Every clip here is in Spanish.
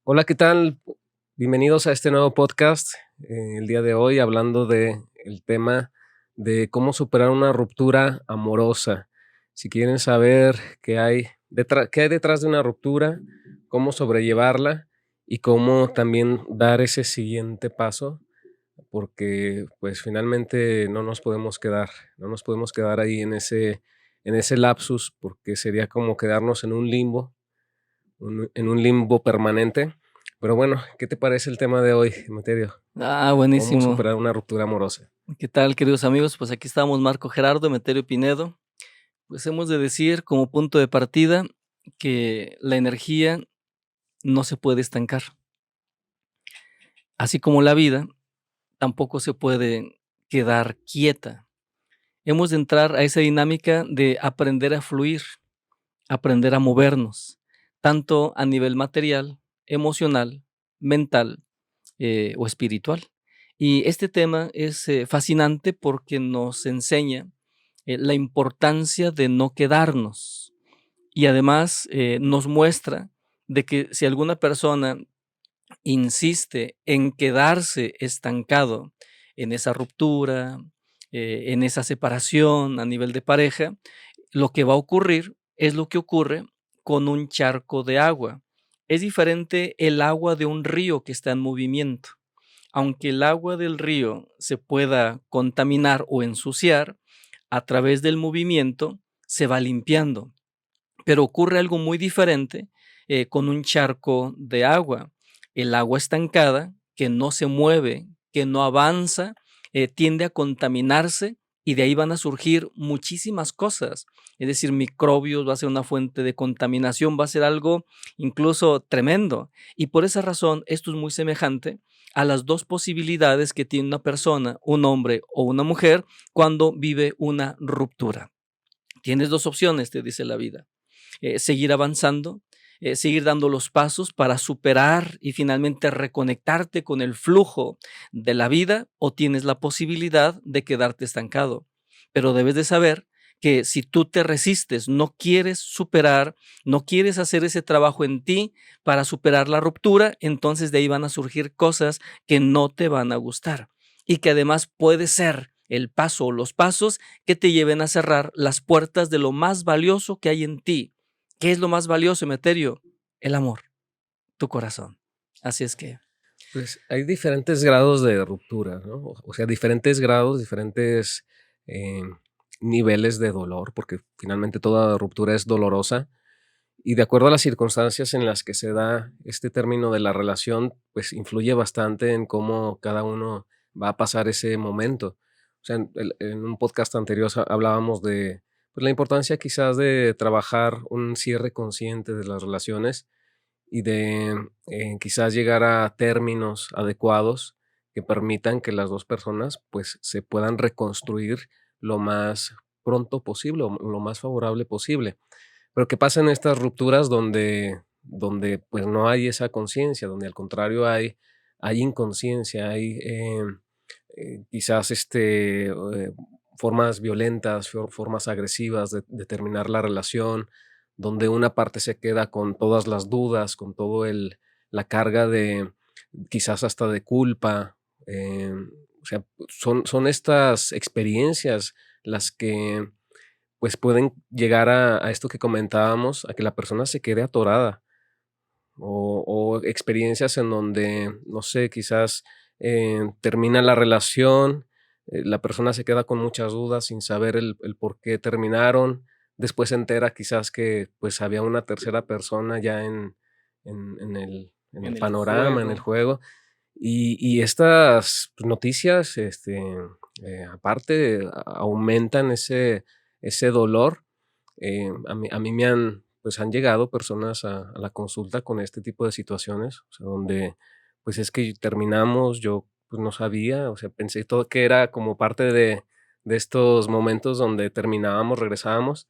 Hola, ¿qué tal? Bienvenidos a este nuevo podcast. El día de hoy hablando de el tema de cómo superar una ruptura amorosa. Si quieren saber qué hay detrás de una ruptura, cómo sobrellevarla y cómo también dar ese siguiente paso, porque pues finalmente no nos podemos quedar ahí en ese lapsus, porque sería como quedarnos en un limbo, en un limbo permanente. Pero bueno, ¿qué te parece el tema de hoy, Materio? ¿Cómo Buenísimo. superar una ruptura amorosa? ¿Qué tal, queridos amigos? Pues aquí estamos Marco Gerardo, Emeterio Pinedo. Pues hemos de decir como punto de partida que la energía no se puede estancar. Así como la vida tampoco se puede quedar quieta. Hemos de entrar a esa dinámica de aprender a fluir, aprender a movernos, tanto a nivel material, emocional, mental o espiritual. Y este tema es fascinante porque nos enseña la importancia de no quedarnos y además nos muestra de que si alguna persona insiste en quedarse estancado en esa ruptura, en esa separación a nivel de pareja, lo que va a ocurrir es lo que ocurre con un charco de agua. Es diferente el agua de un río que está en movimiento. Aunque el agua del río se pueda contaminar o ensuciar, a través del movimiento se va limpiando. Pero ocurre algo muy diferente con un charco de agua. El agua estancada, que no se mueve, que no avanza, tiende a contaminarse y de ahí van a surgir muchísimas cosas. Es decir, microbios, va a ser una fuente de contaminación, va a ser algo incluso tremendo. Y por esa razón, esto es muy semejante a las dos posibilidades que tiene una persona, un hombre o una mujer, cuando vive una ruptura. Tienes dos opciones, te dice la vida: seguir avanzando, seguir dando los pasos para superar y finalmente reconectarte con el flujo de la vida, o tienes la posibilidad de quedarte estancado. Pero debes de saber que si tú te resistes, no quieres superar, no quieres hacer ese trabajo en ti para superar la ruptura, entonces de ahí van a surgir cosas que no te van a gustar y que además puede ser el paso o los pasos que te lleven a cerrar las puertas de lo más valioso que hay en ti. ¿Qué es lo más valioso, Emeterio? El amor, tu corazón. Así es que, Pues hay diferentes grados de ruptura, ¿no? O sea, diferentes grados, diferentes eh, niveles de dolor, porque finalmente toda ruptura es dolorosa. Y de acuerdo a las circunstancias en las que se da este término de la relación, pues influye bastante en cómo cada uno va a pasar ese momento. O sea, en un podcast anterior hablábamos de pues, la importancia quizás de trabajar un cierre consciente de las relaciones y de quizás llegar a términos adecuados que permitan que las dos personas pues se puedan reconstruir lo más pronto posible o lo más favorable posible. Pero ¿qué pasa en estas rupturas donde pues no hay esa conciencia, donde al contrario hay inconsciencia, hay quizás formas violentas, formas agresivas de terminar la relación, donde una parte se queda con todas las dudas, con todo la carga de quizás hasta de culpa? O sea, son estas experiencias las que pues pueden llegar a esto que comentábamos, a que la persona se quede atorada, o experiencias en donde, no sé, quizás termina la relación, la persona se queda con muchas dudas sin saber el por qué terminaron, después se entera quizás que pues había una tercera persona ya en el en el panorama, en el juego. juego, y estas noticias, aparte, aumentan ese dolor. A mí pues, han llegado personas a la consulta con este tipo de situaciones, o sea, donde, pues, es que terminamos, yo, pues, no sabía, o sea, pensé todo que era como parte de estos momentos donde terminábamos, regresábamos,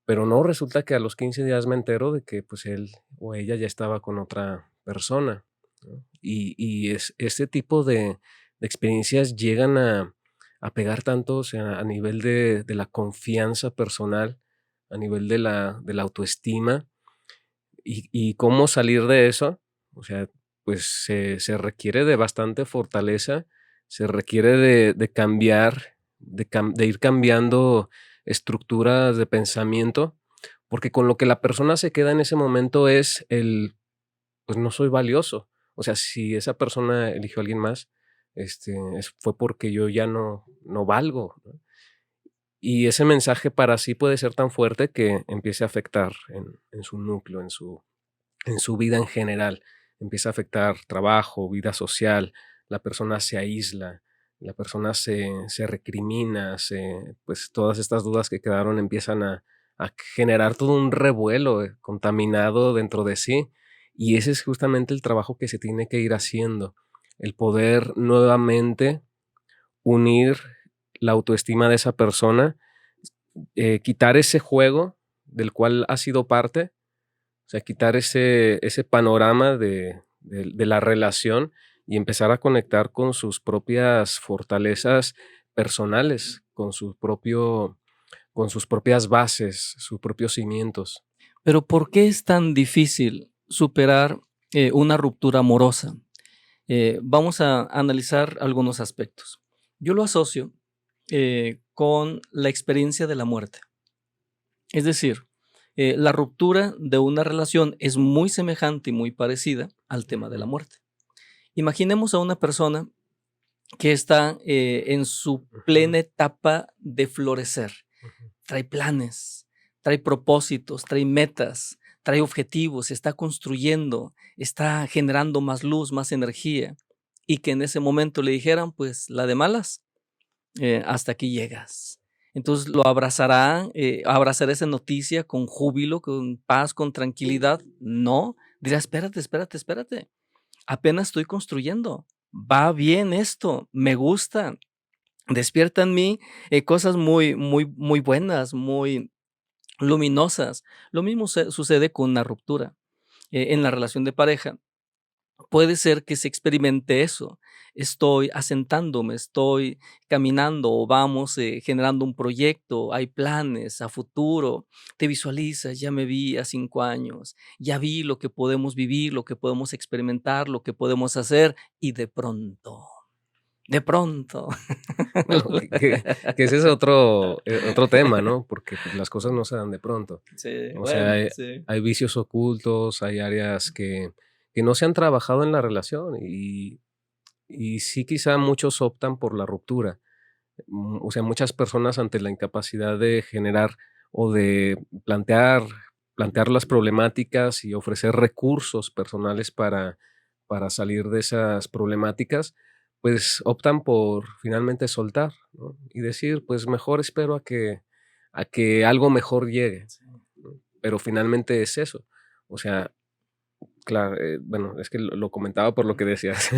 pero no, resulta que a los 15 días me entero de que, pues, él o ella ya estaba con otra persona, ¿no? Y este tipo de experiencias llegan a pegar tanto, o sea, a nivel de la confianza personal, a nivel de la autoestima, y cómo salir de eso. O sea, pues se requiere de bastante fortaleza, se requiere de cambiar, de ir cambiando estructuras de pensamiento, porque con lo que la persona se queda en ese momento es pues no soy valioso. O sea, si esa persona eligió a alguien más, fue porque yo ya no valgo, ¿no? Y ese mensaje para sí puede ser tan fuerte que empiece a afectar en su núcleo, en su vida en general. Empieza a afectar trabajo, vida social, la persona se aísla, la persona se recrimina, pues todas estas dudas que quedaron empiezan a generar todo un revuelo contaminado dentro de sí. Y ese es justamente el trabajo que se tiene que ir haciendo, el poder nuevamente unir la autoestima de esa persona, quitar ese juego del cual ha sido parte, o sea, quitar ese panorama de la relación y empezar a conectar con sus propias fortalezas personales, con sus propias bases, sus propios cimientos. Pero ¿por qué es tan difícil superar una ruptura amorosa? Vamos a analizar algunos aspectos. Yo lo asocio con la experiencia de la muerte. Es decir, la ruptura de una relación es muy semejante y muy parecida al tema de la muerte. Imaginemos a una persona que está en su plena etapa de florecer. Trae planes, trae propósitos, trae metas, trae objetivos, está construyendo, está generando más luz, más energía. Y que en ese momento le dijeran, pues la de malas, hasta aquí llegas. Entonces lo abrazará esa noticia con júbilo, con paz, con tranquilidad. No, dirá, espérate, espérate, espérate. Apenas estoy construyendo. Va bien esto, me gusta. Despierta en mí cosas muy, muy, muy buenas, muy luminosas. Lo mismo sucede con una ruptura. En la relación de pareja, puede ser que se experimente eso. Estoy asentándome, estoy caminando o vamos generando un proyecto, hay planes a futuro, te visualizas, ya me vi a 5 años, ya vi lo que podemos vivir, lo que podemos experimentar, lo que podemos hacer y de pronto. Bueno, que ese es otro tema, ¿no? Porque pues, las cosas no se dan de pronto. Sí, O sea, bueno, hay, sí. hay vicios ocultos, hay áreas que no se han trabajado en la relación y sí quizá muchos optan por la ruptura. O sea, muchas personas ante la incapacidad de generar o de plantear las problemáticas y ofrecer recursos personales para salir de esas problemáticas, pues optan por finalmente soltar, ¿no? Y decir, pues mejor espero a que algo mejor llegue, Sí. ¿no? Pero finalmente es eso. O sea, claro, bueno, es que lo comentaba por lo que decías.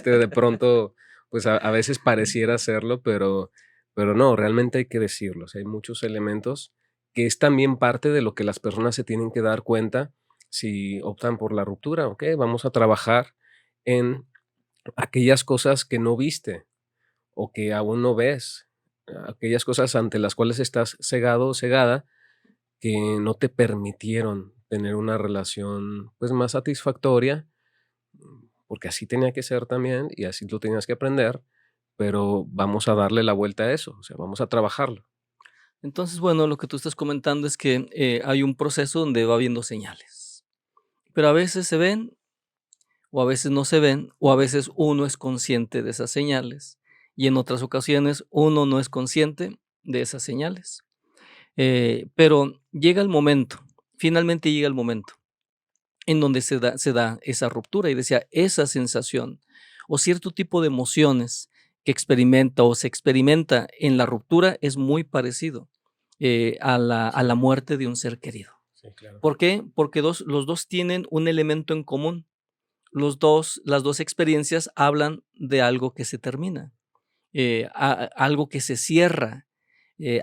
De pronto, pues a veces pareciera hacerlo, pero no, realmente hay que decirlo. O sea, hay muchos elementos que es también parte de lo que las personas se tienen que dar cuenta si optan por la ruptura. Ok, vamos a trabajar en aquellas cosas que no viste o que aún no ves, aquellas cosas ante las cuales estás cegado o cegada que no te permitieron tener una relación, pues, más satisfactoria, porque así tenía que ser también y así lo tenías que aprender, pero vamos a darle la vuelta a eso, o sea, vamos a trabajarlo. Entonces, bueno, lo que tú estás comentando es que hay un proceso donde va habiendo señales, pero a veces se ven o a veces no se ven, o a veces uno es consciente de esas señales y en otras ocasiones uno no es consciente de esas señales. Pero llega el momento, finalmente llega el momento en donde se da esa ruptura y decía, esa sensación o cierto tipo de emociones que experimenta o se experimenta en la ruptura es muy parecido a la muerte de un ser querido. Sí, claro. ¿Por qué? Porque los dos tienen un elemento en común. Las dos experiencias hablan de algo que se termina, algo que se cierra,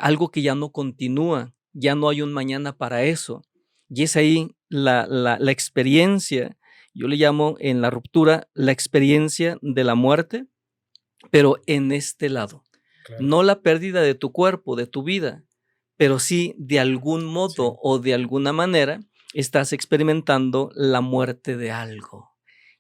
algo que ya no continúa, ya no hay un mañana para eso. Y es ahí la experiencia, yo le llamo en la ruptura la experiencia de la muerte, pero en este lado. Claro. No la pérdida de tu cuerpo, de tu vida, pero sí de algún Sí. modo o de alguna manera estás experimentando la muerte de algo.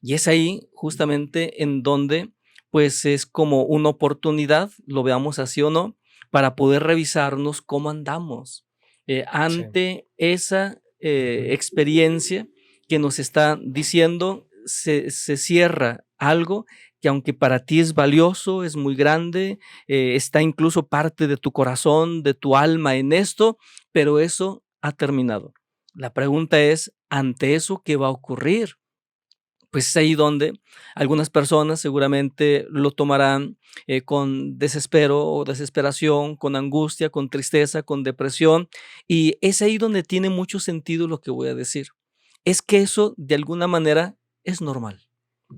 Y es ahí justamente en donde pues es como una oportunidad, lo veamos así o no, para poder revisarnos cómo andamos Sí. ante esa Ujú. experiencia que nos está diciendo, se cierra algo que aunque para ti es valioso, es muy grande, está incluso parte de tu corazón, de tu alma en esto, pero eso ha terminado. La pregunta es, ante eso, ¿qué va a ocurrir? Pues es ahí donde algunas personas seguramente lo tomarán con desespero o desesperación, con angustia, con tristeza, con depresión. Y es ahí donde tiene mucho sentido lo que voy a decir. Es que eso de alguna manera es normal.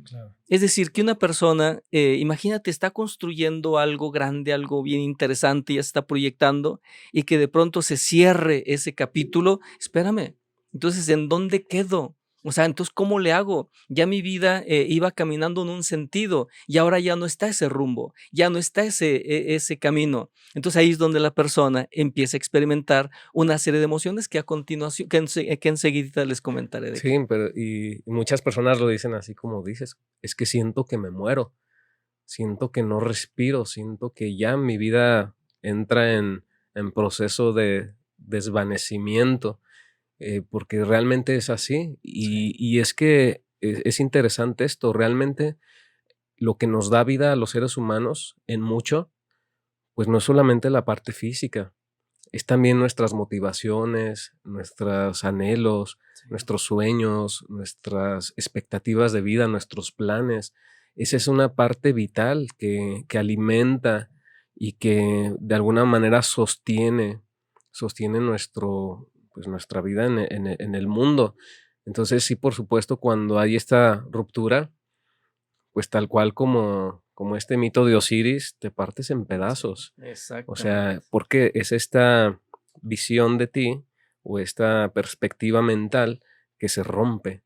Claro. Es decir, que una persona, imagínate, está construyendo algo grande, algo bien interesante, ya se está proyectando y que de pronto se cierre ese capítulo. Espérame, entonces, ¿en dónde quedo? O sea, entonces, ¿cómo le hago? Ya mi vida iba caminando en un sentido y ahora ya no está ese rumbo, ya no está ese camino. Entonces ahí es donde la persona empieza a experimentar una serie de emociones que a continuación, que enseguida les comentaré de Sí, qué. pero y muchas personas lo dicen así como dices, es que siento que me muero, siento que no respiro, siento que ya mi vida entra en proceso de desvanecimiento, porque realmente es así. Sí, Y es que es interesante esto, realmente lo que nos da vida a los seres humanos en mucho, pues no es solamente la parte física, es también nuestras motivaciones, nuestros anhelos, sí. nuestros sueños, nuestras expectativas de vida, nuestros planes. Esa es una parte vital que alimenta y que de alguna manera sostiene pues nuestra vida en el mundo. Entonces, sí, por supuesto, cuando hay esta ruptura, pues tal cual como este mito de Osiris, te partes en Sí, pedazos. O exactamente. sea, porque es esta visión de ti o esta perspectiva mental que se rompe.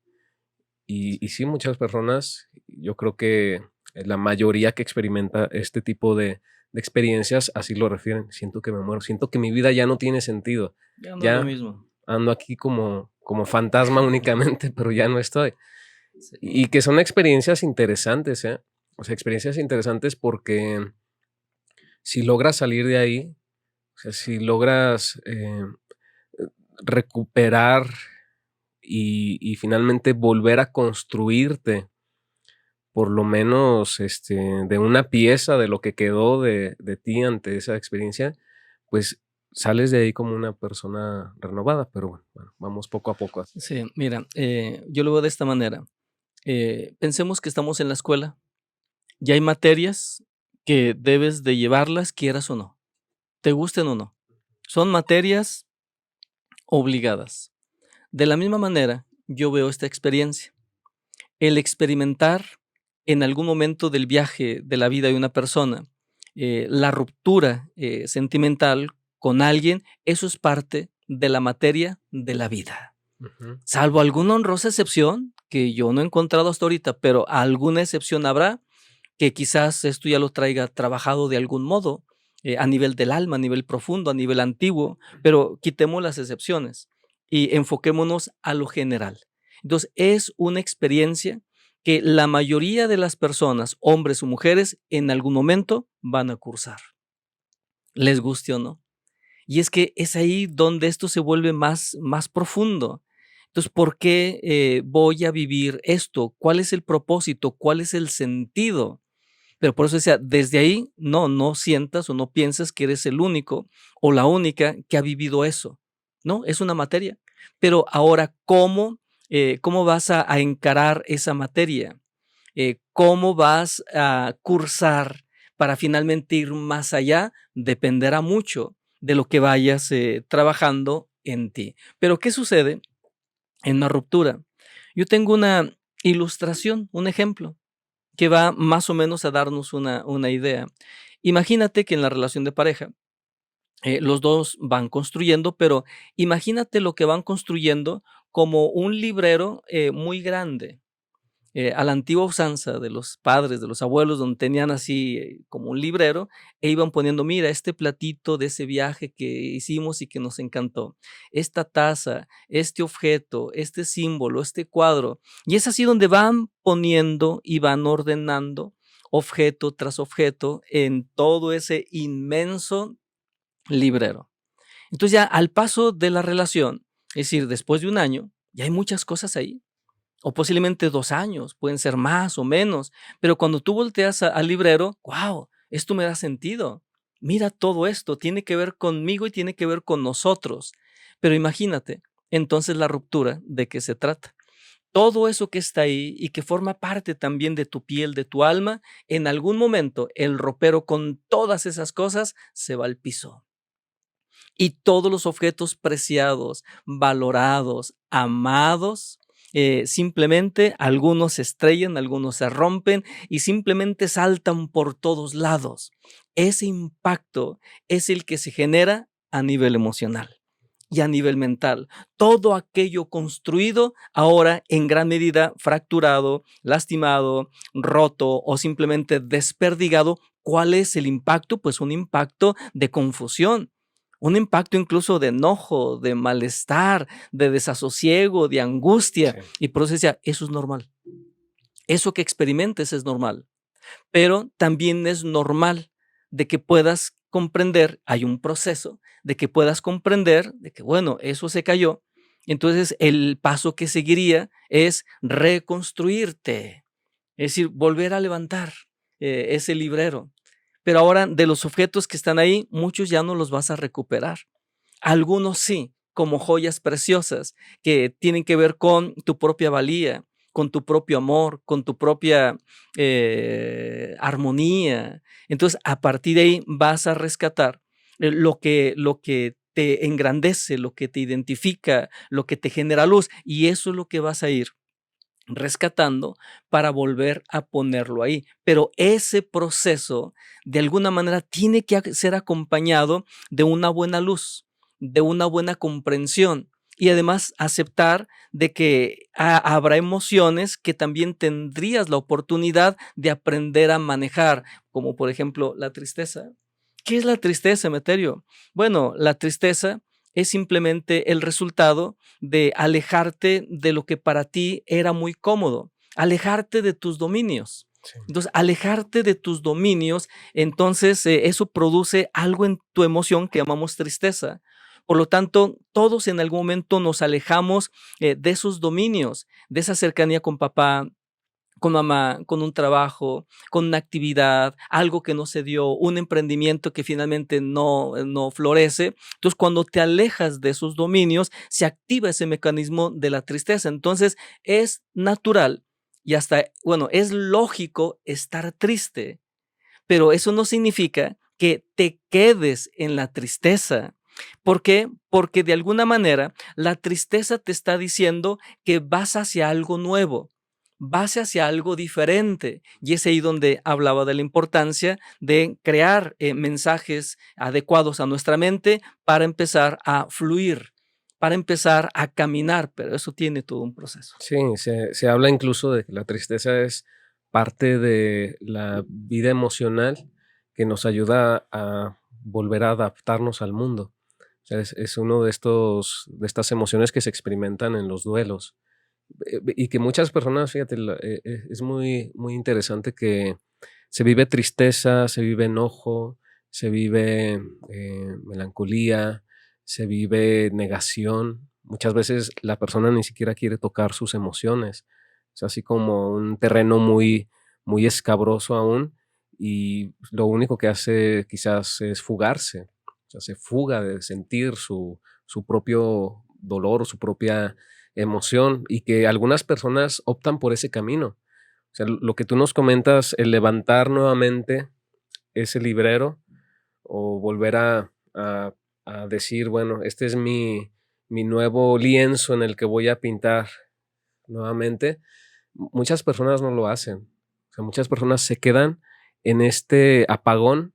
Y sí, muchas personas, yo creo que la mayoría que experimenta este tipo de experiencias así lo refieren. Siento que me muero, siento que mi vida ya no tiene sentido. Ya no es lo Ya mismo. ando aquí como fantasma únicamente, pero ya no estoy. Sí, Y que son experiencias interesantes, ¿eh? O sea, experiencias interesantes porque si logras salir de ahí, o sea, si logras recuperar y finalmente volver a construirte, por lo menos de una pieza de lo que quedó de ti ante esa experiencia, pues sales de ahí como una persona renovada, pero bueno, vamos poco a poco. sí, mira, yo lo veo de esta manera. Pensemos que estamos en la escuela y hay materias que debes de llevarlas, quieras o no, te gusten o no. Son materias obligadas. De la misma manera, yo veo esta experiencia. El experimentar en algún momento del viaje de la vida de una persona, la ruptura sentimental con alguien, eso es parte de la materia de la vida. Ujú. Salvo alguna honrosa excepción, que yo no he encontrado hasta ahorita, pero alguna excepción habrá, que quizás esto ya lo traiga trabajado de algún modo, a nivel del alma, a nivel profundo, a nivel antiguo, pero quitemos las excepciones y enfoquémonos a lo general. Entonces, es una experiencia que la mayoría de las personas, hombres o mujeres, en algún momento van a cursar, les guste o no. Y es que es ahí donde esto se vuelve más profundo. Entonces, ¿por qué voy a vivir esto? ¿Cuál es el propósito? ¿Cuál es el sentido? Pero por eso decía, desde ahí no sientas o no pienses que eres el único o la única que ha vivido eso. No, es una materia. Pero ahora, ¿cómo vas a encarar esa materia? ¿Cómo vas a cursar para finalmente ir más allá? Dependerá mucho de lo que vayas trabajando en ti. Pero ¿qué sucede en una ruptura? Yo tengo una ilustración, un ejemplo que va más o menos a darnos una idea. Imagínate que en la relación de pareja, los dos van construyendo, pero imagínate lo que van construyendo como un librero muy grande. a la antigua usanza de los padres, de los abuelos, donde tenían así como un librero e iban poniendo, mira, este platito de ese viaje que hicimos y que nos encantó, esta taza, este objeto, este símbolo, este cuadro. Y es así donde van poniendo y van ordenando objeto tras objeto en todo ese inmenso librero. Entonces ya al paso de la relación, es decir, después de un año, ya hay muchas cosas ahí, o posiblemente 2 años, pueden ser más o menos, pero cuando tú volteas al librero, wow, esto me da sentido. Mira todo esto, tiene que ver conmigo y tiene que ver con nosotros. Pero imagínate, entonces la ruptura, ¿de qué se trata? Todo eso que está ahí y que forma parte también de tu piel, de tu alma, en algún momento el ropero con todas esas cosas se va al piso. Y todos los objetos preciados, valorados, amados, simplemente algunos se estrellan, algunos se rompen y simplemente saltan por todos lados. Ese impacto es el que se genera a nivel emocional y a nivel mental. Todo aquello construido ahora en gran medida fracturado, lastimado, roto o simplemente desperdigado. ¿Cuál es el impacto? Pues un impacto de confusión, un impacto incluso de enojo, de malestar, de desasosiego, de angustia. Sí. Y por eso decía, eso es normal. Eso que experimentes es normal, pero también es normal de que puedas comprender, hay un proceso de que puedas comprender de que, bueno, eso se cayó. Entonces, el paso que seguiría es reconstruirte, es decir, volver a levantar ese librero. Pero ahora de los objetos que están ahí, muchos ya no los vas a recuperar. Algunos sí, como joyas preciosas que tienen que ver con tu propia valía, con tu propio amor, con tu propia armonía. Entonces, a partir de ahí vas a rescatar lo que te engrandece, lo que te identifica, lo que te genera luz, y eso es lo que vas a ir rescatando para volver a ponerlo ahí. Pero ese proceso, de alguna manera, tiene que ser acompañado de una buena luz, de una buena comprensión y además aceptar de que habrá emociones que también tendrías la oportunidad de aprender a manejar, como por ejemplo la tristeza. ¿Qué es la tristeza, Emeterio? Bueno, la tristeza es simplemente el resultado de alejarte de lo que para ti era muy cómodo, alejarte de tus dominios. Sí. Entonces, alejarte de tus dominios, entonces eso produce algo en tu emoción que llamamos tristeza. Por lo tanto, todos en algún momento nos alejamos de esos dominios, de esa cercanía con papá, con mamá, con un trabajo, con una actividad, algo que no se dio, un emprendimiento que finalmente no florece. Entonces, cuando te alejas de esos dominios, se activa ese mecanismo de la tristeza. Entonces, es natural y hasta, bueno, es lógico estar triste, pero eso no significa que te quedes en la tristeza. ¿Por qué? Porque de alguna manera la tristeza te está diciendo que vas hacia algo nuevo, vas hacia algo diferente. Y es ahí donde hablaba de la importancia de crear mensajes adecuados a nuestra mente para empezar a fluir, para empezar a caminar, pero eso tiene todo un proceso. Sí, se habla incluso de que la tristeza es parte de la vida emocional que nos ayuda a volver a adaptarnos al mundo. O sea, es uno de estas emociones que se experimentan en los duelos. Y que muchas personas, fíjate, es muy, muy interesante que se vive tristeza, se vive enojo, se vive melancolía, se vive negación. Muchas veces la persona ni siquiera quiere tocar sus emociones. Es así como un terreno muy, muy escabroso aún y lo único que hace quizás es fugarse. O sea, se fuga de sentir su propio dolor o su propia emoción y que algunas personas optan por ese camino. O sea, lo que tú nos comentas, el levantar nuevamente ese librero o volver a decir, bueno, este es mi nuevo lienzo en el que voy a pintar nuevamente, muchas personas no lo hacen. O sea, muchas personas se quedan en este apagón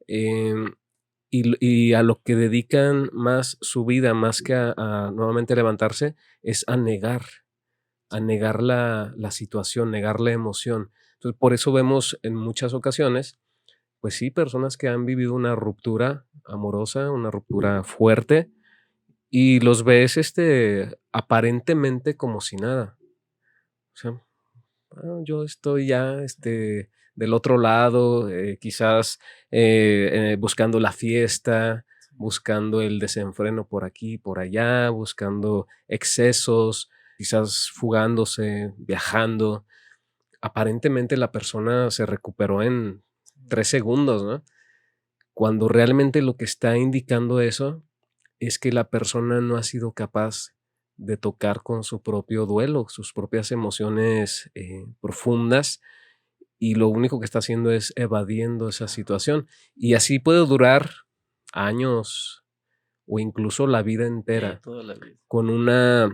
em, y a lo que dedican más su vida, más que a nuevamente levantarse, es a negar a negar la situación, negar la emoción. Entonces, por eso vemos en muchas ocasiones, pues sí, personas que han vivido una ruptura amorosa, una ruptura fuerte, y los ves, aparentemente como si nada. O sea, yo estoy ya, del otro lado, quizás, buscando la fiesta, buscando el desenfreno por aquí, por allá, buscando excesos, quizás fugándose, viajando. Aparentemente la persona se recuperó en 3 segundos, ¿no? Cuando realmente lo que está indicando eso es que la persona no ha sido capaz de tocar con su propio duelo, sus propias emociones, profundas, y lo único que está haciendo es evadiendo esa situación. Y así puede durar años o incluso la vida entera Toda la vida. con una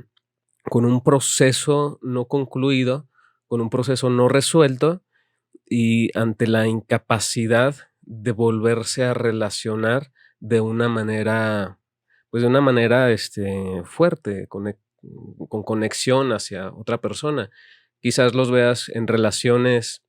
con un proceso no concluido, con un proceso no resuelto y ante la incapacidad de volverse a relacionar de una manera, pues, de una manera, fuerte, con conexión hacia otra persona. Quizás los veas en relaciones,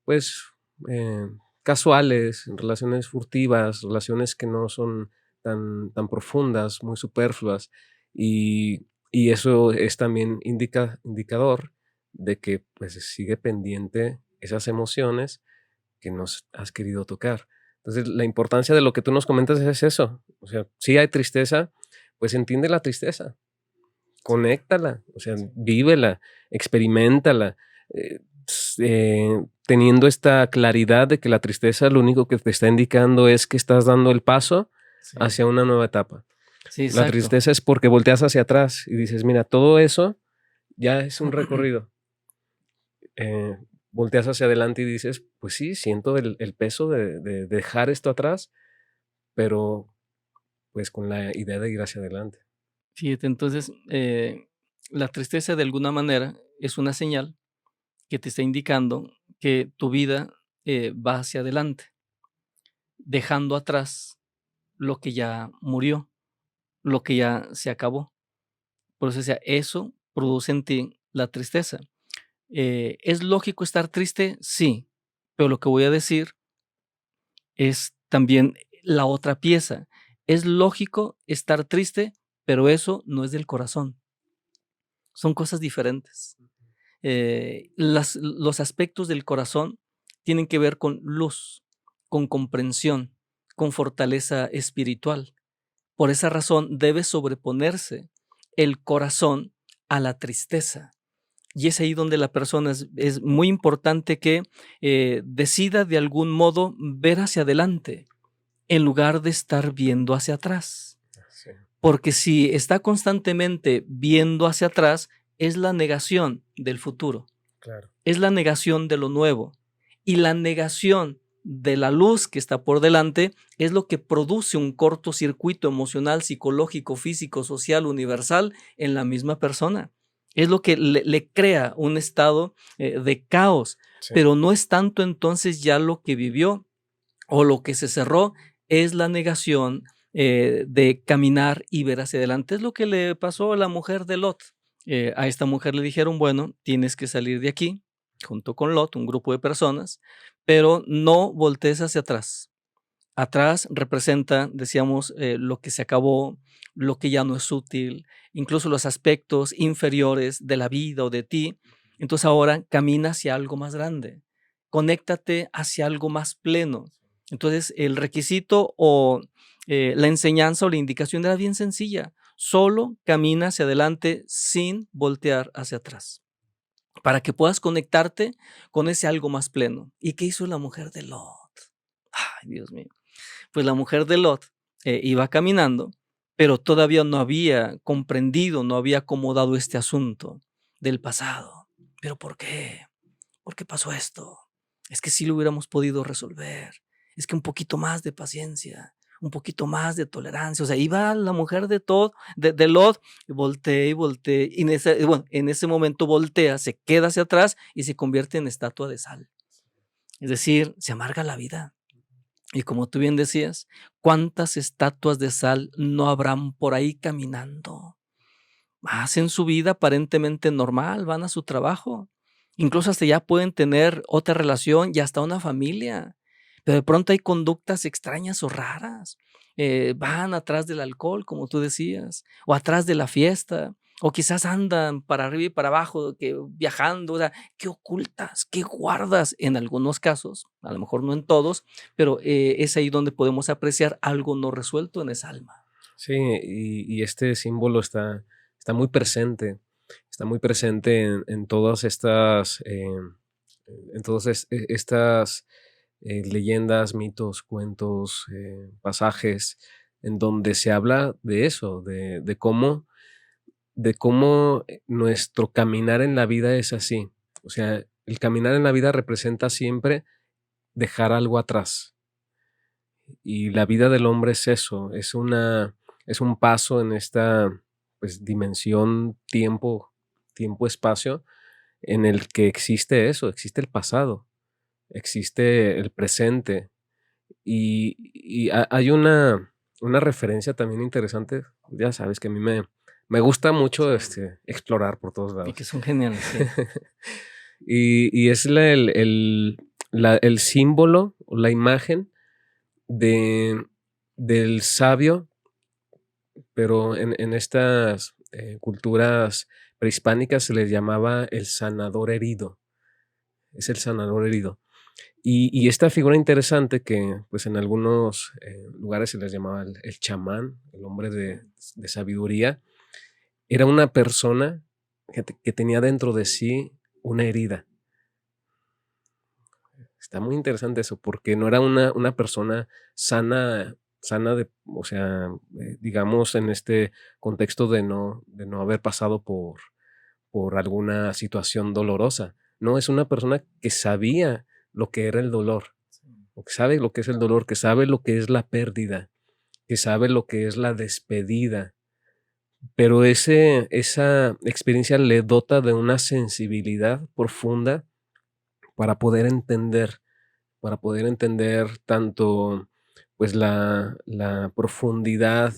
pues, eh, casuales, en relaciones furtivas, relaciones que no son tan profundas, muy superfluas, y eso es también indicador de que, pues, sigue pendiente esas emociones que nos has querido tocar. Entonces, la importancia de lo que tú nos comentas es eso. O sea, si hay tristeza, pues entiende la tristeza, conéctala, o sea, Sí. vívela, experiméntala, teniendo esta claridad de que la tristeza lo único que te está indicando es que estás dando el paso Sí, hacia una nueva etapa. sí, La exacto. tristeza es porque volteas hacia atrás y dices, mira, todo eso ya es un recorrido. eh, Volteas hacia adelante y dices, pues sí, siento el peso de dejar esto atrás, pero pues con la idea de ir hacia adelante. Fíjate, entonces, la tristeza de alguna manera es una señal que te está indicando que tu vida va hacia adelante, dejando atrás lo que ya murió, lo que ya se acabó. Por eso decía, eso produce en ti la tristeza. ¿Es lógico estar triste? Sí, pero lo que voy a decir es también la otra pieza. Es lógico estar triste, pero eso no es del corazón. Son cosas diferentes. Los aspectos del corazón tienen que ver con luz, con comprensión, con fortaleza espiritual. Por esa razón debe sobreponerse el corazón a la tristeza. Y es ahí donde la persona es muy importante que decida de algún modo ver hacia adelante en lugar de estar viendo hacia atrás. Sí, Porque si está constantemente viendo hacia atrás, es la negación del futuro, claro. es la negación de lo nuevo. Y la negación de la luz que está por delante es lo que produce un cortocircuito emocional, psicológico, físico, social, universal en la misma persona. Es lo que le crea un estado de caos, Sí, pero no es tanto entonces ya lo que vivió o lo que se cerró, es la negación de caminar y ver hacia adelante. Es lo que le pasó a la mujer de Lot. A esta mujer le dijeron, bueno, tienes que salir de aquí, junto con Lot, un grupo de personas, pero no voltees hacia atrás. Atrás representa, decíamos, lo que se acabó, lo que ya no es útil, incluso los aspectos inferiores de la vida o de ti. Entonces ahora camina hacia algo más grande, conéctate hacia algo más pleno. Entonces el requisito o la enseñanza o la indicación era bien sencilla, solo camina hacia adelante sin voltear hacia atrás, para que puedas conectarte con ese algo más pleno. ¿Y qué hizo la mujer de Lot? Ay, Dios mío. Pues la mujer de Lot iba caminando, pero todavía no había comprendido, no había acomodado este asunto del pasado. ¿Pero por qué? ¿Por qué pasó esto? Es que sí lo hubiéramos podido resolver. Es que un poquito más de paciencia, un poquito más de tolerancia. O sea, iba la mujer de Lot, y volteé, y bueno, en ese momento voltea, se queda hacia atrás y se convierte en estatua de sal. Es decir, se amarga la vida. Y como tú bien decías, ¿cuántas estatuas de sal no habrán por ahí caminando? hacen su vida aparentemente normal, van a su trabajo, incluso hasta ya pueden tener otra relación y hasta una familia, pero de pronto hay conductas extrañas o raras. Van atrás del alcohol, como tú decías, o atrás de la fiesta, o quizás andan para arriba y para abajo, viajando. O sea, ¿qué ocultas? ¿Qué guardas? En algunos casos, a lo mejor no en todos, pero es ahí donde podemos apreciar algo no resuelto en esa alma. Sí, y este símbolo está está muy presente en todas estas, en todas estas leyendas, mitos, cuentos, pasajes, en donde se habla de eso, de cómo nuestro caminar en la vida es así. O sea, el caminar en la vida representa siempre dejar algo atrás. Y la vida del hombre es eso, es un paso en esta, pues, dimensión, tiempo, espacio, en el que existe eso, existe el pasado, existe el presente. Y hay una referencia también interesante, ya sabes que a mí me gusta mucho, Sí. explorar por todos Y que lados. son geniales, sí. Y es el símbolo, o la imagen de del sabio, pero en estas, culturas prehispánicas se les llamaba el sanador herido, es el sanador herido. Y esta figura interesante que, pues, en algunos, lugares se les llamaba el chamán, el hombre de sabiduría, era una persona que tenía dentro de sí una herida. Está muy interesante eso, porque no era una persona sana de, o sea, digamos, en este contexto de no haber pasado por alguna situación dolorosa. No, es una persona que sabía lo que era el dolor, o que sabe lo que es el dolor, que sabe lo que es la pérdida, que sabe lo que es la despedida, pero esa experiencia le dota de una sensibilidad profunda para poder entender tanto, pues, la profundidad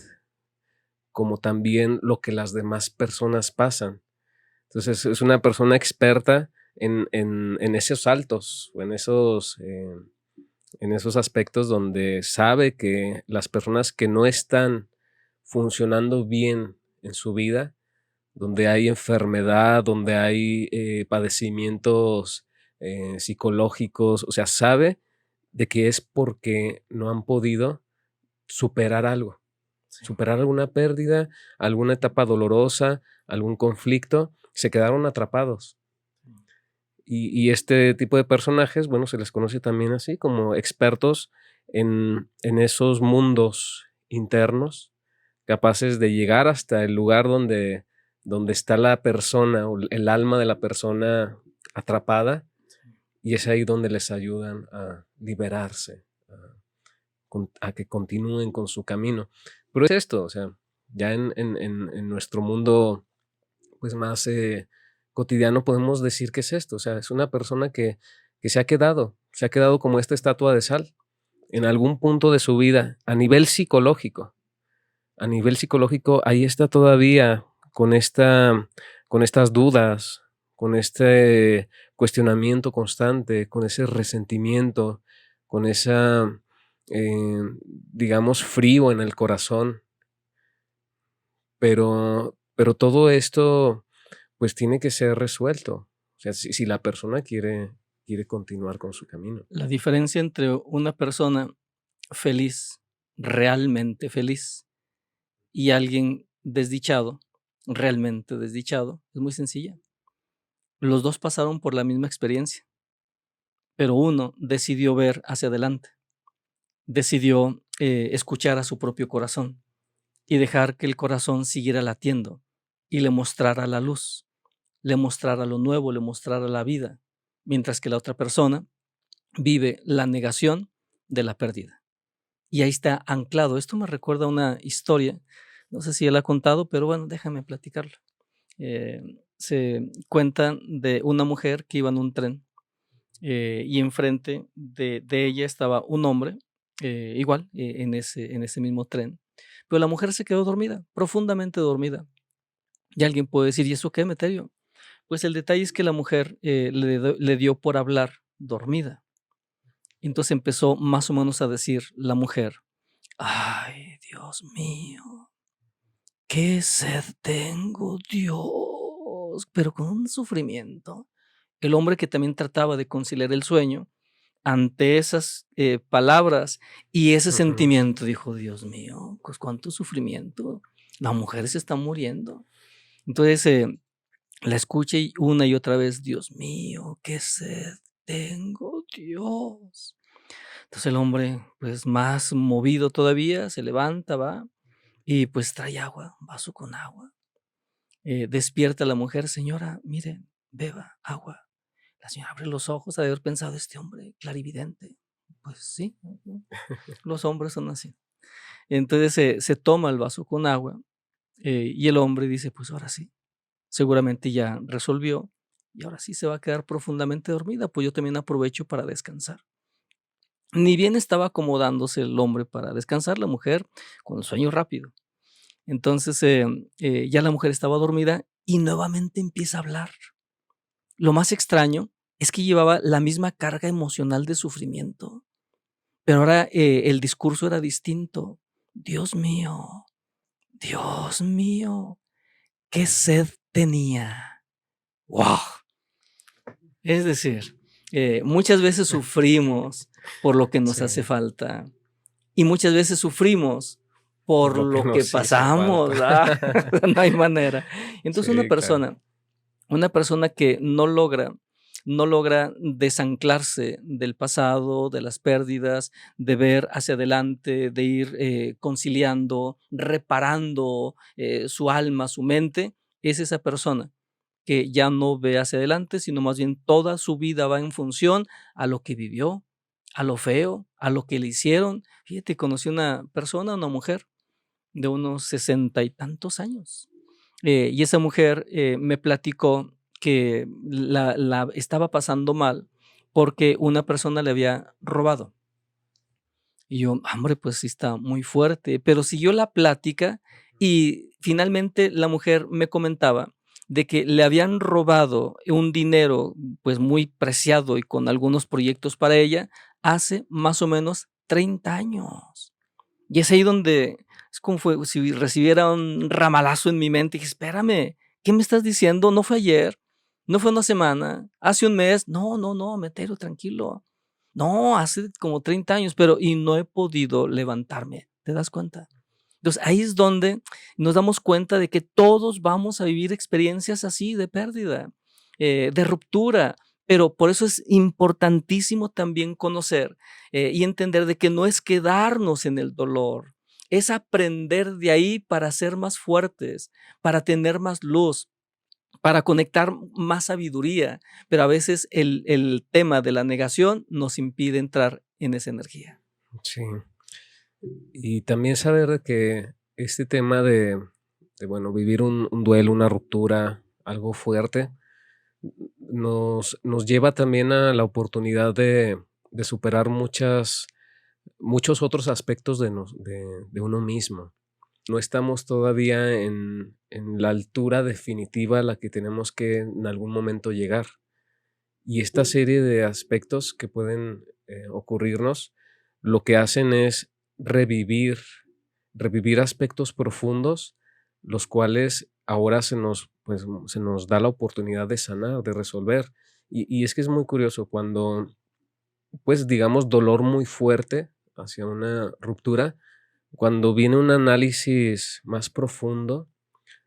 como también lo que las demás personas pasan. Entonces, es una persona experta en esos saltos, o en esos aspectos donde sabe que las personas que no están funcionando bien en su vida, donde hay enfermedad, donde hay, padecimientos, psicológicos, o sea, sabe de que es porque no han podido superar algo, Sí. superar alguna pérdida, alguna etapa dolorosa, algún conflicto, se quedaron atrapados. Y este tipo de personajes, bueno, se les conoce también así, como expertos en esos mundos internos, capaces de llegar hasta el lugar donde está la persona, o el alma de la persona atrapada, y es ahí donde les ayudan a liberarse, a que continúen con su camino. Pero es esto, o sea, ya en nuestro mundo, pues, más, cotidiano, podemos decir que es esto, o sea, es una persona que se ha quedado como esta estatua de sal, en algún punto de su vida, a nivel psicológico. A nivel psicológico, ahí está todavía con estas dudas, con este cuestionamiento constante, con ese resentimiento, con esa, digamos, frío en el corazón. Pero todo esto, pues, tiene que ser resuelto. O sea, si la persona quiere continuar con su camino. La diferencia entre una persona feliz, realmente feliz, y alguien desdichado, realmente desdichado, es muy sencilla. Los dos pasaron por la misma experiencia, pero uno decidió ver hacia adelante, decidió escuchar a su propio corazón y dejar que el corazón siguiera latiendo y le mostrara la luz, le mostrara lo nuevo, le mostrara la vida, mientras que la otra persona vive la negación de la pérdida. Y ahí está anclado. Esto me recuerda a una historia, no sé si él ha contado, pero bueno, déjame platicarla. Eh, Se cuenta de una mujer que iba en un tren, y enfrente de ella estaba un hombre, igual, en ese mismo tren, pero la mujer se quedó dormida, profundamente dormida. Y alguien puede decir, ¿y eso qué, Meterio? Pues el detalle es que la mujer le dio por hablar dormida. Entonces empezó más o menos a decir la mujer, ay, Dios mío, qué sed tengo, Dios, pero con un sufrimiento. El hombre que también trataba de conciliar el sueño, ante esas palabras y ese Ujú. sentimiento, dijo, Dios mío, pues cuánto sufrimiento, la mujer se está muriendo. Entonces la escuché una y otra vez, Dios mío, qué sed tengo, Dios. Entonces el hombre, pues más movido todavía, se levanta, va y pues trae agua, un vaso con agua. Despierta la mujer, señora, mire, beba agua. La señora abre los ojos, ha de haber pensado, este hombre clarividente. Pues sí, ujú, los hombres son así. Entonces se toma el vaso con agua y el hombre dice, pues ahora sí, seguramente ya resolvió y ahora sí se va a quedar profundamente dormida, pues yo también aprovecho para descansar. Ni bien estaba acomodándose el hombre para descansar, la mujer con el sueño rápido. Entonces ya la mujer estaba dormida y nuevamente empieza a hablar. Lo más extraño es que llevaba la misma carga emocional de sufrimiento, pero ahora el discurso era distinto. Dios mío, qué sed tenía. ¡Wow! Es decir, muchas veces sufrimos por lo que nos Sí, hace falta y muchas veces sufrimos por por lo que lo que nos hizo pasamos, falta. ¿verdad? No hay manera. Entonces Sí, claro. una persona que no logra desanclarse del pasado, de las pérdidas, de ver hacia adelante, de ir conciliando, reparando su alma, su mente, es esa persona que ya no ve hacia adelante, sino más bien toda su vida va en función a lo que vivió, a lo feo, a lo que le hicieron. Fíjate, conocí una persona, una mujer de unos 60 y tantos años. Y esa mujer me platicó que la estaba pasando mal porque una persona le había robado. Y yo, hombre, pues sí está muy fuerte, pero siguió la plática y finalmente la mujer me comentaba de que le habían robado un dinero pues muy preciado y con algunos proyectos para ella hace más o menos 30 años. Y es ahí donde es como si recibiera un ramalazo en mi mente. Y dije, espérame, ¿qué me estás diciendo? No fue ayer, no fue una semana, hace un mes. No, no, no, Metero, tranquilo. No, hace como 30 años, pero y no he podido levantarme. ¿Te das cuenta? Entonces ahí es donde nos damos cuenta de que todos vamos a vivir experiencias así de pérdida, de ruptura, pero por eso es importantísimo también conocer y entender de que no es quedarnos en el dolor, es aprender de ahí para ser más fuertes, para tener más luz, para conectar más sabiduría, pero a veces el tema de la negación nos impide entrar en esa energía. Sí. Y también saber de que este tema de, bueno, vivir un duelo, una ruptura, algo fuerte, nos lleva también a la oportunidad de superar muchos otros aspectos de uno mismo. No estamos todavía en la altura definitiva a la que tenemos que en algún momento llegar. Y esta serie de aspectos que pueden ocurrirnos, lo que hacen es revivir aspectos profundos, los cuales ahora pues, se nos da la oportunidad de sanar, de resolver. Y es que es muy curioso cuando, pues digamos, dolor muy fuerte hacia una ruptura, cuando viene un análisis más profundo,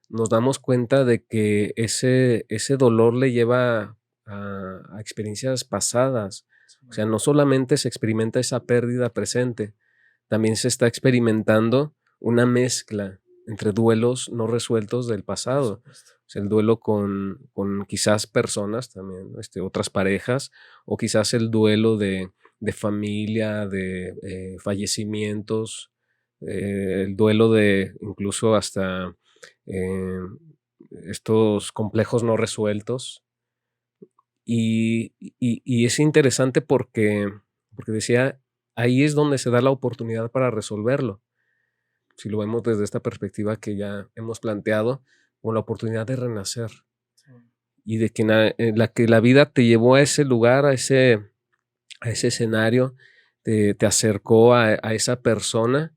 nos damos cuenta de que ese dolor le lleva a experiencias pasadas. O sea, no solamente se experimenta esa pérdida presente, también se está experimentando una mezcla entre duelos no resueltos del Por pasado. supuesto. O sea, el duelo con quizás personas también, otras parejas, o quizás el duelo de familia, de fallecimientos, el duelo de incluso hasta eh, estos complejos no resueltos. Y es interesante porque decía, ahí es donde se da la oportunidad para resolverlo. Si lo vemos desde esta perspectiva que ya hemos planteado, como la oportunidad de renacer. Sí. Y de que la vida te llevó a ese lugar, a ese escenario, te acercó a esa persona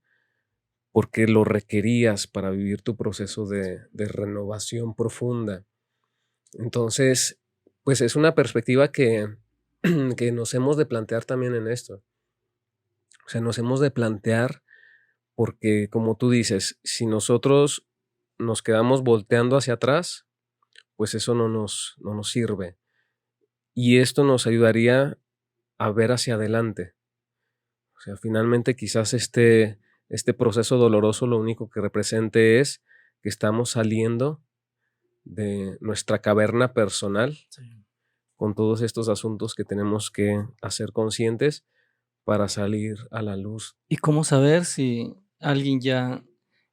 porque lo requerías para vivir tu proceso de renovación profunda. Entonces, pues es una perspectiva que nos hemos de plantear también en esto. O sea, nos hemos de plantear porque, como tú dices, si nosotros nos quedamos volteando hacia atrás, pues eso no nos sirve. Y esto nos ayudaría a ver hacia adelante. O sea, finalmente quizás este proceso doloroso lo único que represente es que estamos saliendo de nuestra caverna personal Sí. con todos estos asuntos que tenemos que hacer conscientes para salir a la luz. ¿Y cómo saber si alguien ya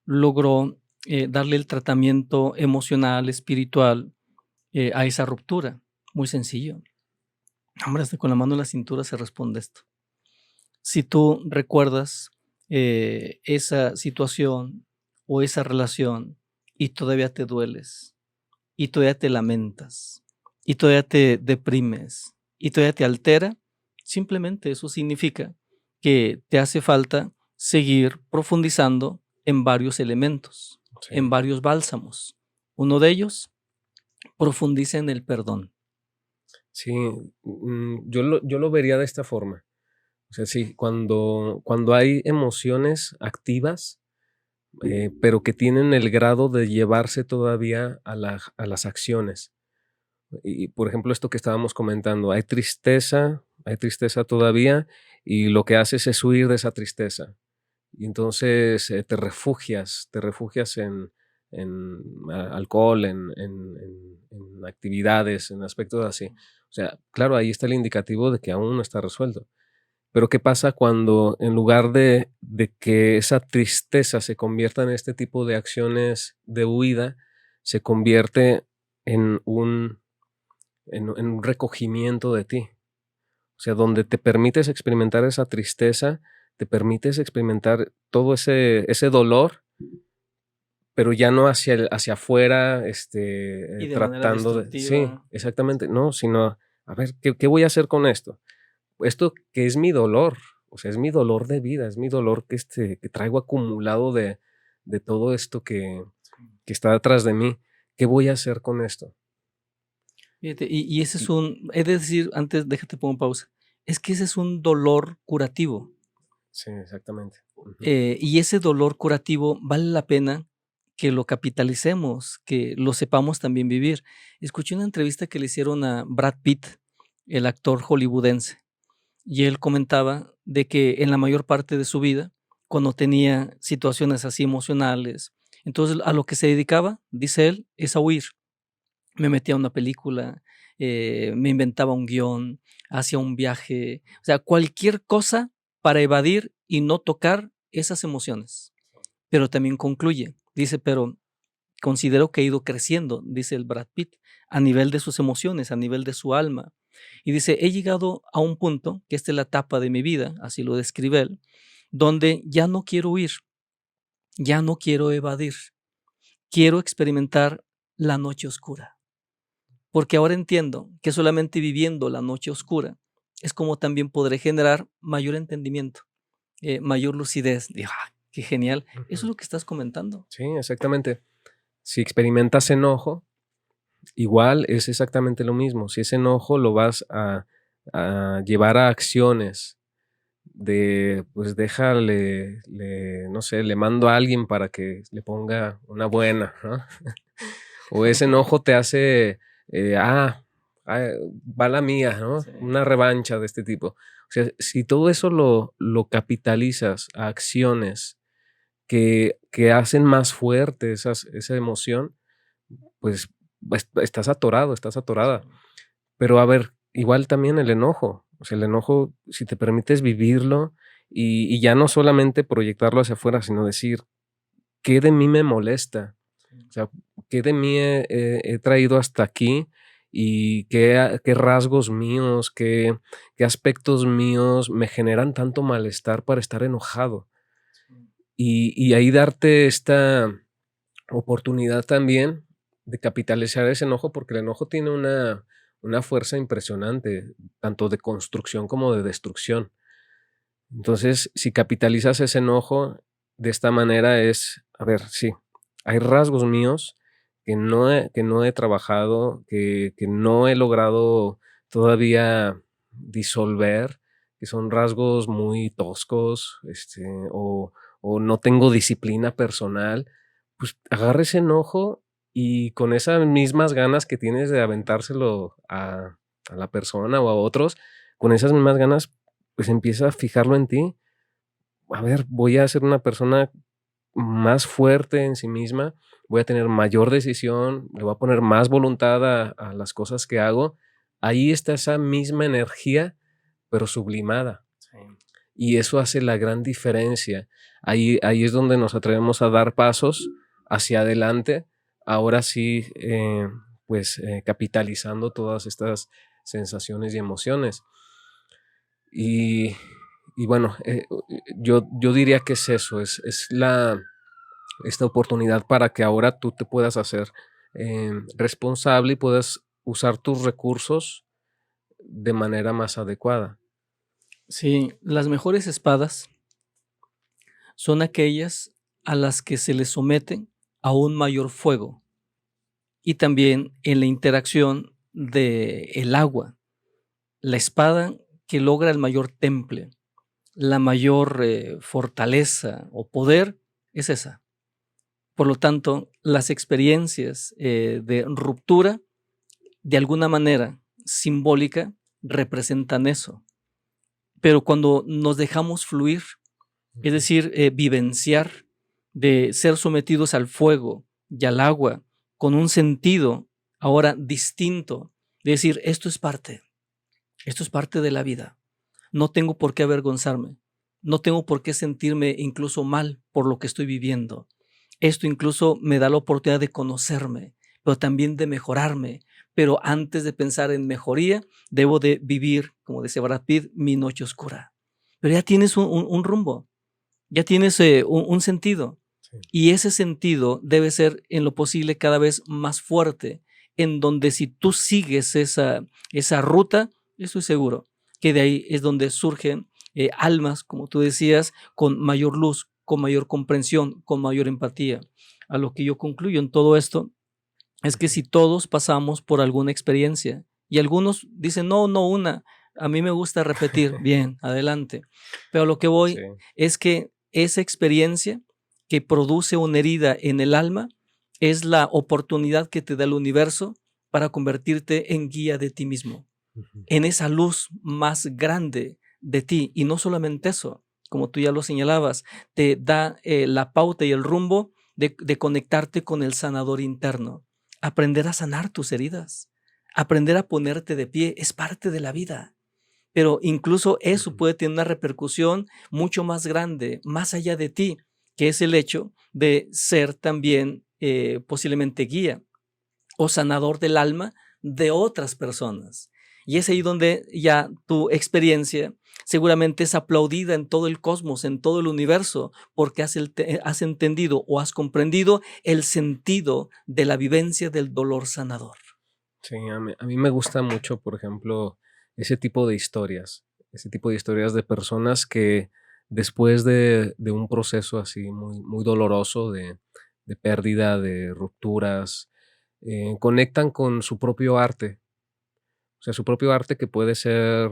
logró darle el tratamiento emocional, espiritual a esa ruptura? Muy sencillo. Hombre, hasta con la mano en la cintura se responde esto. Si tú recuerdas esa situación o esa relación y todavía te dueles, y todavía te lamentas, y todavía te deprimes, y todavía te altera, simplemente eso significa que te hace falta seguir profundizando en varios elementos, Sí, en varios bálsamos. Uno de ellos, profundiza en el perdón. sí, yo lo vería de esta forma. O sea, sí, cuando hay emociones activas, pero que tienen el grado de llevarse todavía a las acciones. Y, por ejemplo, esto que estábamos comentando, hay tristeza todavía, y lo que haces es huir de esa tristeza. Y entonces te refugias en alcohol, en actividades, en aspectos así. O sea, claro, ahí está el indicativo de que aún no está resuelto. Pero ¿qué pasa cuando en lugar de que esa tristeza se convierta en este tipo de acciones de huida, se convierte en en un recogimiento de ti? O sea, donde te permites experimentar esa tristeza, te permites experimentar todo ese dolor, pero ya no hacia afuera, Y de manera tratando de... Sí, destructiva. exactamente, no, sino, a ver, ¿qué voy a hacer con esto? Esto que es mi dolor, o sea, es mi dolor de vida, es mi dolor que traigo acumulado de todo esto que está detrás de mí. ¿Qué voy a hacer con esto? Fíjate, y ese es Y he de decir, antes, déjate pongo pausa, es que ese es un dolor curativo, sí, exactamente. Ujú. y ese dolor curativo vale la pena que lo capitalicemos, que lo sepamos también vivir. Escuché una entrevista que le hicieron a Brad Pitt, el actor hollywoodense, y él comentaba de que en la mayor parte de su vida, cuando tenía situaciones así emocionales, entonces a lo que se dedicaba, dice él, es a huir. Me metía a una película, me inventaba un guión, hacía un viaje, o sea, cualquier cosa para evadir y no tocar esas emociones. Pero también concluye, dice, pero considero que he ido creciendo, dice el Brad Pitt, a nivel de sus emociones, a nivel de su alma. Y dice, he llegado a un punto, que esta es la etapa de mi vida, así lo describe él, donde ya no quiero huir, ya no quiero evadir, quiero experimentar la noche oscura. Porque ahora entiendo que solamente viviendo la noche oscura es como también podré generar mayor entendimiento, mayor lucidez. Digo, qué genial. Eso es Ujú. lo que estás comentando. Sí, exactamente. Si experimentas enojo, igual es exactamente lo mismo. Si ese enojo lo vas a llevar a acciones de, pues no sé, le mando a alguien para que le ponga una buena, ¿no? O ese enojo te hace, eh, ah, va la mía, ¿no? Sí, Una revancha de este tipo. O sea, si todo eso lo capitalizas a acciones que hacen más fuerte esa emoción, pues estás atorado, estás sí, atorada. Pero a ver, igual también el enojo. O sea, el enojo, si te permites vivirlo y ya no solamente proyectarlo hacia afuera, sino decir, ¿qué de mí me molesta? sí. O sea, ¿qué de mí he traído hasta aquí? Y qué rasgos míos, qué aspectos míos me generan tanto malestar para estar enojado. Y ahí darte esta oportunidad también, de capitalizar ese enojo, porque el enojo tiene una fuerza impresionante, tanto de construcción como de destrucción. Entonces, si capitalizas ese enojo de esta manera es, a ver, sí, hay rasgos míos que no he trabajado, que no he logrado todavía disolver, que son rasgos muy toscos, o no tengo disciplina personal, pues agarra ese enojo y con esas mismas ganas que tienes de aventárselo a la persona o a otros, con esas mismas ganas, pues empieza a fijarlo en ti. A ver, voy a ser una persona más fuerte en sí misma, voy a tener mayor decisión, le voy a poner más voluntad a las cosas que hago. Ahí está esa misma energía, pero sublimada. Sí. Y eso hace la gran diferencia. Ahí es donde nos atrevemos a dar pasos hacia adelante. Ahora sí, capitalizando todas estas sensaciones y emociones. Y, y bueno, yo diría que es eso, es esta oportunidad para que ahora tú te puedas hacer responsable y puedas usar tus recursos de manera más adecuada. Sí, las mejores espadas son aquellas a las que se les someten a un mayor fuego y también en la interacción del agua. La espada que logra el mayor temple, la mayor fortaleza o poder es esa. Por lo tanto, las experiencias de ruptura, de alguna manera simbólica, representan eso. Pero cuando nos dejamos fluir, es decir, vivenciar, de ser sometidos al fuego y al agua con un sentido ahora distinto, de decir, esto es parte de la vida. No tengo por qué avergonzarme, no tengo por qué sentirme incluso mal por lo que estoy viviendo. Esto incluso me da la oportunidad de conocerme, pero también de mejorarme. Pero antes de pensar en mejoría, debo de vivir, como decía Brad Pitt, mi noche oscura. Pero ya tienes un rumbo, ya tienes un sentido. Sí. Y ese sentido debe ser en lo posible cada vez más fuerte, en donde si tú sigues esa ruta, estoy seguro que de ahí es donde surgen almas, como tú decías, con mayor luz, con mayor comprensión, con mayor empatía. A lo que yo concluyo en todo esto es que si todos pasamos por alguna experiencia y algunos dicen, no, no una, a mí me gusta repetir, bien, adelante. Pero lo que Sí, voy es que esa experiencia que produce una herida en el alma es la oportunidad que te da el universo para convertirte en guía de ti mismo, ujú, en esa luz más grande de ti. Y no solamente eso, como tú ya lo señalabas, te da la pauta y el rumbo de conectarte con el sanador interno, aprender a sanar tus heridas, aprender a ponerte de pie, es parte de la vida. Pero incluso eso ujú. puede tener una repercusión mucho más grande, más allá de ti, que es el hecho de ser también posiblemente guía o sanador del alma de otras personas. Y es ahí donde ya tu experiencia seguramente es aplaudida en todo el cosmos, en todo el universo, porque has entendido o has comprendido el sentido de la vivencia del dolor sanador. Sí, a mí me gusta mucho, por ejemplo, ese tipo de historias de personas que después de un proceso así muy, muy doloroso de pérdida, de rupturas, conectan con su propio arte. O sea, su propio arte que puede ser,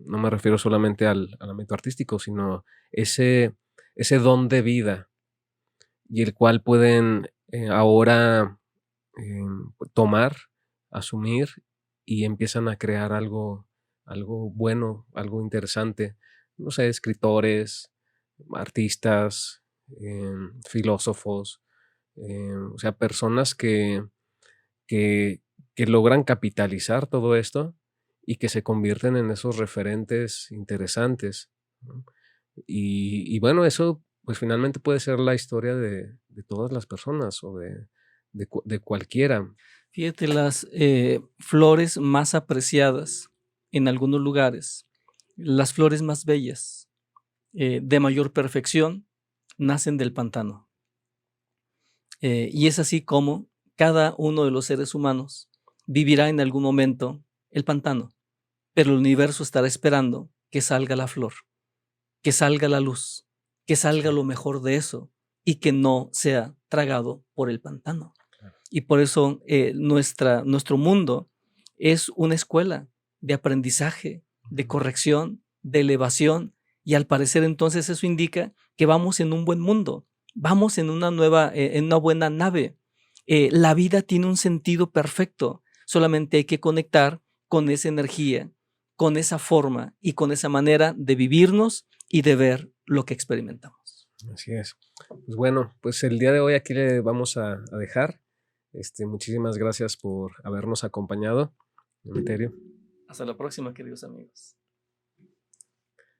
no me refiero solamente al ámbito artístico, sino ese don de vida y el cual pueden ahora tomar, asumir y empiezan a crear algo bueno, algo interesante. No sé, escritores, artistas, filósofos, o sea, personas que, que logran capitalizar todo esto y que se convierten en esos referentes interesantes, ¿no? Y bueno, eso pues finalmente puede ser la historia de todas las personas o de cualquiera. Fíjate, las flores más apreciadas en algunos lugares, las flores más bellas, de mayor perfección, nacen del pantano. Y es así como cada uno de los seres humanos vivirá en algún momento el pantano, pero el universo estará esperando que salga la flor, que salga la luz, que salga lo mejor de eso y que no sea tragado por el pantano. Y por eso nuestro mundo es una escuela de aprendizaje, de corrección, de elevación, y al parecer entonces eso indica que vamos en un buen mundo, vamos en una buena nave. La vida tiene un sentido perfecto, solamente hay que conectar con esa energía, con esa forma y con esa manera de vivirnos y de ver lo que experimentamos. Así es. Pues bueno, pues el día de hoy aquí le vamos a dejar. Muchísimas gracias por habernos acompañado, Emeterio. Hasta la próxima, queridos amigos.